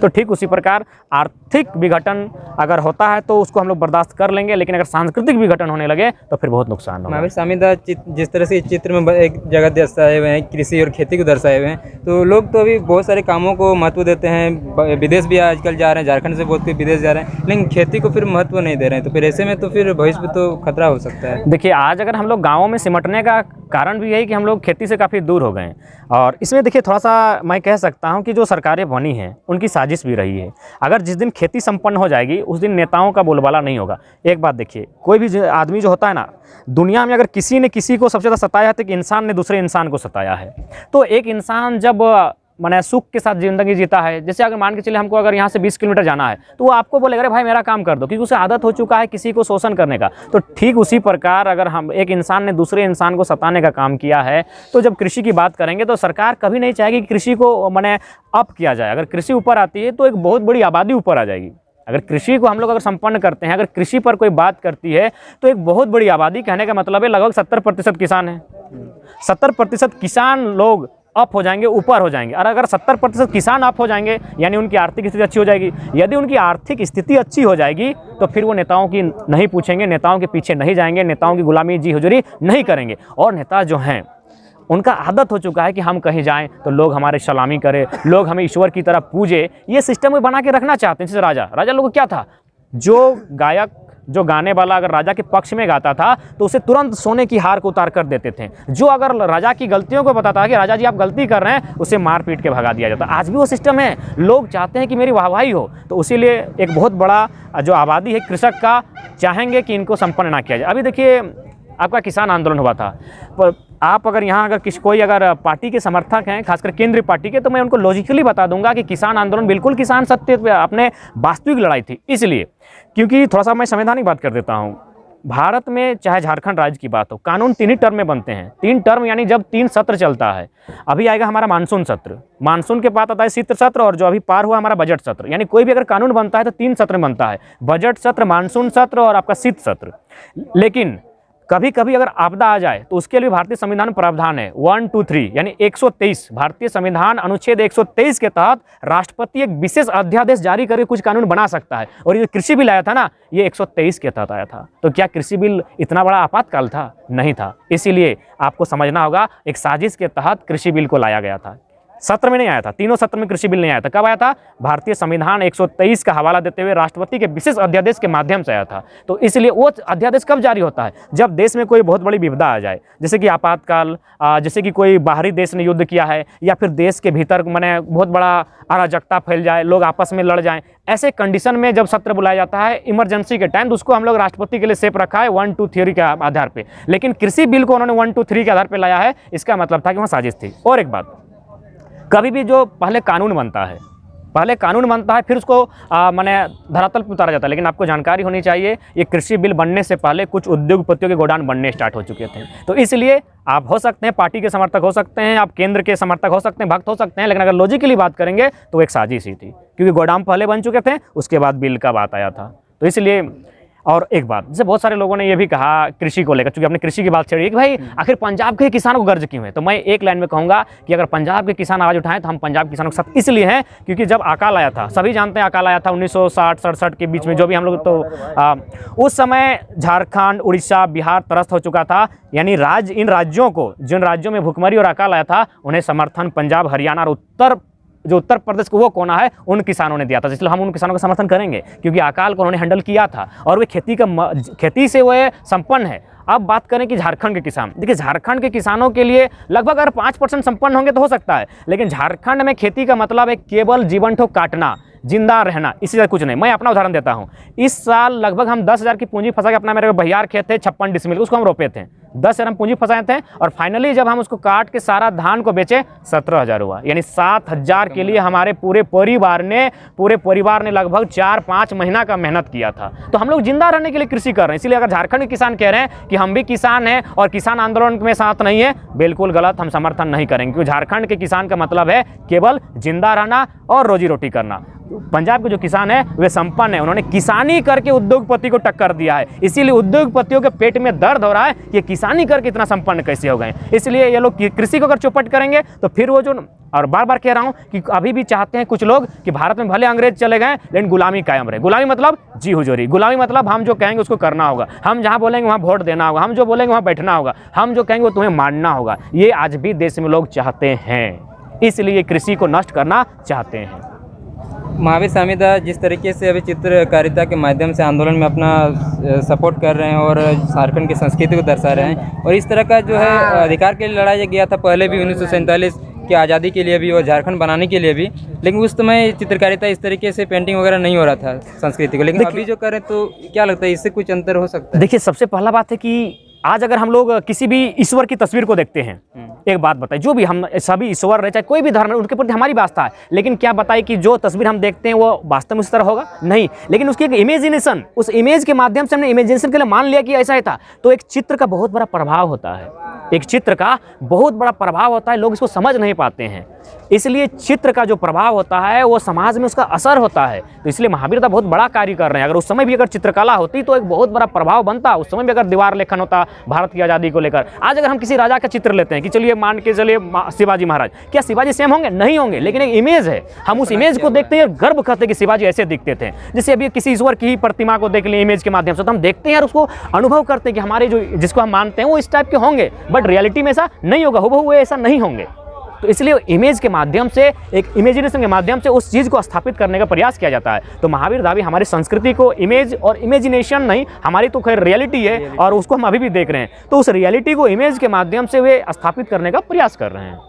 तो ठीक उसी प्रकार आर्थिक विघटन अगर होता है तो उसको हम लोग बर्दाश्त कर लेंगे, लेकिन अगर सांस्कृतिक विघटन होने लगे तो फिर बहुत नुकसान होगा। महावीर स्वामी जिस तरह से इस चित्र में एक जगह दर्शाए हुए हैं, कृषि और खेती को दर्शाए हुए हैं, तो लोग तो अभी बहुत सारे कामों को महत्व देते हैं, विदेश भी आजकल जा रहे हैं, झारखंड से बहुत विदेश जा रहे हैं, लेकिन खेती को फिर महत्व नहीं दे रहे हैं। तो फिर ऐसे में तो फिर भविष्य में तो खतरा हो सकता है। देखिए, आज अगर हम लोग गाँवों में सिमटने का कारण भी यही कि हम लोग खेती से काफ़ी दूर हो गए हैं। और इसमें देखिए थोड़ा सा मैं कह सकता हूं कि जो सरकारें बनी हैं उनकी साजिश भी रही है। अगर जिस दिन खेती संपन्न हो जाएगी उस दिन नेताओं का बोलबाला नहीं होगा। एक बात देखिए, कोई भी आदमी जो होता है ना, दुनिया में अगर किसी ने किसी को सबसे ज़्यादा सताया है तो कि इंसान ने दूसरे इंसान को सताया है। तो एक इंसान जब मैंने सुख के साथ ज़िंदगी जीता है, जैसे अगर मान के चलिए हमको अगर यहाँ से 20 किलोमीटर जाना है तो वो आपको बोलेगा अरे भाई मेरा काम कर दो, क्योंकि उसे आदत हो चुका है किसी को शोषण करने का। तो ठीक उसी प्रकार अगर हम एक इंसान ने दूसरे इंसान को सताने का काम किया है, तो जब कृषि की बात करेंगे तो सरकार कभी नहीं चाहेगी कि कृषि को मैंने अप किया जाए। अगर कृषि ऊपर आती है तो एक बहुत बड़ी आबादी ऊपर आ जाएगी। अगर कृषि को हम लोग अगर संपन्न करते हैं, अगर कृषि पर कोई बात करती है तो एक बहुत बड़ी आबादी, कहने का मतलब है लगभग 70% किसान हैं। 70% किसान लोग अप हो जाएंगे, ऊपर हो जाएंगे। और अगर 70% किसान अप हो जाएंगे यानी उनकी आर्थिक स्थिति अच्छी हो जाएगी। यदि उनकी आर्थिक स्थिति अच्छी हो जाएगी तो फिर वो नेताओं की नहीं पूछेंगे, नेताओं के पीछे नहीं जाएंगे, नेताओं की गुलामी जी हुजूरी नहीं करेंगे। और नेता जो हैं उनका आदत हो चुका है कि हम कहीं जाएं तो लोग हमारे सलामी करें, लोग हमें ईश्वर की तरह पूजे। ये सिस्टम में बना के रखना चाहते हैं। जैसे राजा लोग क्या था, जो गायक जो गाने वाला अगर राजा के पक्ष में गाता था तो उसे तुरंत सोने की हार को उतार कर देते थे। जो अगर राजा की गलतियों को बताता कि राजा जी आप गलती कर रहे हैं, उसे मार पीट के भगा दिया जाता। आज भी वो सिस्टम है। लोग चाहते हैं कि मेरी वाहवाही हो, तो इसीलिए एक बहुत बड़ा जो आबादी है कृषक का चाहेंगे कि इनको संपन्न ना किया जाए। अभी देखिए आपका किसान आंदोलन हुआ था, पर आप अगर यहाँ अगर कोई अगर पार्टी के समर्थक हैं, खासकर केंद्रीय पार्टी के, तो मैं उनको लॉजिकली बता दूंगा कि किसान आंदोलन बिल्कुल किसान सत्य पे अपने वास्तविक लड़ाई थी। इसलिए क्योंकि थोड़ा सा मैं संवैधानिक बात कर देता हूँ। भारत में चाहे झारखंड राज्य की बात हो, कानून 3 ही टर्म में बनते हैं। 3 टर्म यानी जब 3 सत्र चलता है। अभी आएगा हमारा मानसून सत्र, मानसून के बाद आता है शीत सत्र, और जो अभी पार हुआ हमारा बजट सत्र। यानी कोई भी अगर कानून बनता है तो 3 सत्र में बनता है, बजट सत्र, मानसून सत्र और आपका शीत सत्र। लेकिन कभी कभी अगर आपदा आ जाए तो उसके लिए भारतीय संविधान में प्रावधान है 1, 2, 3 यानी 123 भारतीय संविधान अनुच्छेद 123 के तहत राष्ट्रपति एक विशेष अध्यादेश जारी करके कुछ कानून बना सकता है। और ये कृषि बिल आया था ना, ये 123 के तहत आया था। तो क्या कृषि बिल इतना बड़ा आपातकाल था? नहीं था। इसीलिए आपको समझना होगा एक साजिश के तहत कृषि बिल को लाया गया था। सत्र में नहीं आया था, तीनों सत्र में कृषि बिल नहीं आया था। कब आया था? भारतीय संविधान 123 का हवाला देते हुए राष्ट्रपति के विशेष अध्यादेश के माध्यम से आया था। तो इसलिए वो अध्यादेश कब जारी होता है? जब देश में कोई बहुत बड़ी विपदा आ जाए, जैसे कि आपातकाल, जैसे कि कोई बाहरी देश ने युद्ध किया है, या फिर देश के भीतर माने बहुत बड़ा अराजकता फैल जाए, लोग आपस में लड़ जाएं। ऐसे कंडीशन में जब सत्र बुलाया जाता है इमरजेंसी के टाइम, तो उसको हम लोग राष्ट्रपति के लिए सेफ रखा है 1, 2, 3 के आधार पर। लेकिन कृषि बिल को उन्होंने 1, 2, 3 के आधार पर लाया है। इसका मतलब था कि वहाँ साजिश थी। और एक बात, कभी भी जो पहले कानून बनता है फिर उसको माने धरातल पर उतारा जाता है। लेकिन आपको जानकारी होनी चाहिए ये कृषि बिल बनने से पहले कुछ उद्योगपतियों के गोडाउन बनने स्टार्ट हो चुके थे। तो इसलिए आप हो सकते हैं पार्टी के समर्थक हो सकते हैं, आप केंद्र के समर्थक हो सकते हैं, भक्त हो सकते हैं, लेकिन अगर लॉजिकली बात करेंगे तो एक साजिश ही थी, क्योंकि गोडाउन पहले बन चुके थे, उसके बाद बिल का बात आया था। तो इसलिए और एक बात, जैसे बहुत सारे लोगों ने ये भी कहा कृषि को लेकर, क्योंकि आपने कृषि की बात छेड़ी कि भाई आखिर पंजाब के किसानों को गर्ज क्यों है, तो मैं एक लाइन में कहूँगा कि अगर पंजाब के किसान आवाज़ उठाएं तो हम पंजाब के किसानों के साथ इसलिए हैं क्योंकि जब अकाल आया था, सभी जानते हैं अकाल आया था 1960-67 के बीच में, जो भी हम लोग तो उस समय झारखंड, उड़ीसा, बिहार त्रस्त हो चुका था। यानी इन राज्यों को, जिन राज्यों में भुखमरी और अकाल आया था, उन्हें समर्थन पंजाब, हरियाणा और उत्तर प्रदेश को वो कोना है उन किसानों ने दिया था। इसलिए हम उन किसानों का समर्थन करेंगे क्योंकि अकाल को उन्होंने हैंडल किया था और वे खेती से वो संपन्न है। अब बात करें कि झारखंड के किसान, देखिए झारखंड के किसानों के लिए लगभग अगर 5% संपन्न होंगे तो हो सकता है, लेकिन झारखंड में खेती का मतलब है केवल जीवन ठोक काटना, जिंदा रहना, इसी तरह कुछ नहीं। मैं अपना उदाहरण देता हूं, इस साल लगभग हम 10,000 की पूंजी फंसा के, अपना मेरे बहियार खेत थे 56 डिसमिल, उसको हम रोपे थे, 10,000 हम पूंजी फंसाए थे, और फाइनली जब हम उसको काट के सारा धान को बेचे 17,000 हुआ। यानी 7,000 के लिए हमारे पूरे परिवार ने लगभग 4-5 महीना का मेहनत किया था। तो हम लोग जिंदा रहने के लिए कृषि कर रहे हैं। इसलिए अगर झारखंड के किसान कह रहे हैं कि हम भी किसान हैं और किसान आंदोलन में साथ नहीं है, बिल्कुल गलत, हम समर्थन नहीं करेंगे, क्योंकि झारखंड के किसान का मतलब है केवल जिंदा रहना और रोजी रोटी करना। पंजाब के जो किसान है वे संपन्न है, उन्होंने किसानी करके उद्योगपति को टक्कर दिया है। इसीलिए उद्योगपतियों के पेट में दर्द हो रहा है कि किसानी करके इतना संपन्न कैसे हो गए। इसलिए ये लोग कृषि को अगर चौपट करेंगे तो फिर वो जो, और बार बार कह रहा हूँ कि अभी भी चाहते हैं कुछ लोग कि भारत में भले अंग्रेज चले गए लेकिन गुलामी कायम रहे। गुलामी मतलब जी हुजूरी, गुलामी मतलब हम जो कहेंगे उसको करना होगा, हम जहाँ बोलेंगे वहाँ वोट देना होगा, हम जो बोलेंगे वहाँ बैठना होगा, हम जो कहेंगे वो तुम्हें मानना होगा। ये आज भी देश में लोग चाहते हैं, इसलिए कृषि को नष्ट करना चाहते हैं। महावीर स्वामीदा जिस तरीके से अभी चित्रकारिता के माध्यम से आंदोलन में अपना सपोर्ट कर रहे हैं और झारखंड की संस्कृति को दर्शा रहे हैं, और इस तरह का जो है अधिकार के लिए लड़ाया गया था पहले भी 1947 की आज़ादी के लिए भी और झारखंड बनाने के लिए भी, लेकिन उस समय चित्रकारिता इस तरीके से पेंटिंग वगैरह नहीं हो रहा था संस्कृति को, लेकिन अभी जो करें तो क्या लगता है इससे कुछ अंतर हो सकता है? देखिए, सबसे पहला बात है कि आज अगर हम लोग किसी भी ईश्वर की तस्वीर को देखते हैं, एक बात बताइए, जो भी हम सभी ईश्वर रहे चाहे कोई भी धर्म, उनके प्रति हमारी आस्था है, लेकिन क्या बताइए कि जो तस्वीर हम देखते हैं वो वास्तव में उस तरह होगा? नहीं। लेकिन उसकी एक इमेजिनेशन, उस इमेज के माध्यम से हमने इमेजिनेशन के लिए मान लिया कि ऐसा ही था। तो एक चित्र का बहुत बड़ा प्रभाव होता है, एक चित्र का बहुत बड़ा प्रभाव होता है, लोग इसको समझ नहीं पाते हैं। इसलिए चित्र का जो प्रभाव होता है वो समाज में उसका असर होता है। तो इसलिए महावीरता बहुत बड़ा कार्य कर रहे हैं। अगर उस समय भी अगर चित्रकला होती तो एक बहुत बड़ा प्रभाव बनता, उस समय भी अगर दीवार लेखन होता भारत की आज़ादी को लेकर। आज अगर हम किसी राजा का चित्र लेते हैं कि चलिए मान के चलिए शिवाजी महाराज, क्या शिवाजी सेम होंगे? नहीं होंगे, लेकिन एक इमेज है, हम उस इमेज को देखते हैं और गर्व करते हैं कि शिवाजी ऐसे दिखते थे। जैसे अभी किसी ईश्वर की ही प्रतिमा को देख लें इमेज के माध्यम से, तो हम देखते हैं और उसको अनुभव करते हैं कि हमारे जो जिसको हम मानते हैं वो इस टाइप के होंगे, बट रियलिटी में ऐसा नहीं होगा, हुबहू ऐसा नहीं होंगे। तो इसलिए इमेज के माध्यम से, एक इमेजिनेशन के माध्यम से उस चीज़ को स्थापित करने का प्रयास किया जाता है। तो महावीर दावी हमारी संस्कृति को इमेज और इमेजिनेशन नहीं, हमारी तो खैर रियलिटी है और उसको हम अभी भी देख रहे हैं, तो उस रियलिटी को इमेज के माध्यम से वे स्थापित करने का प्रयास कर रहे हैं।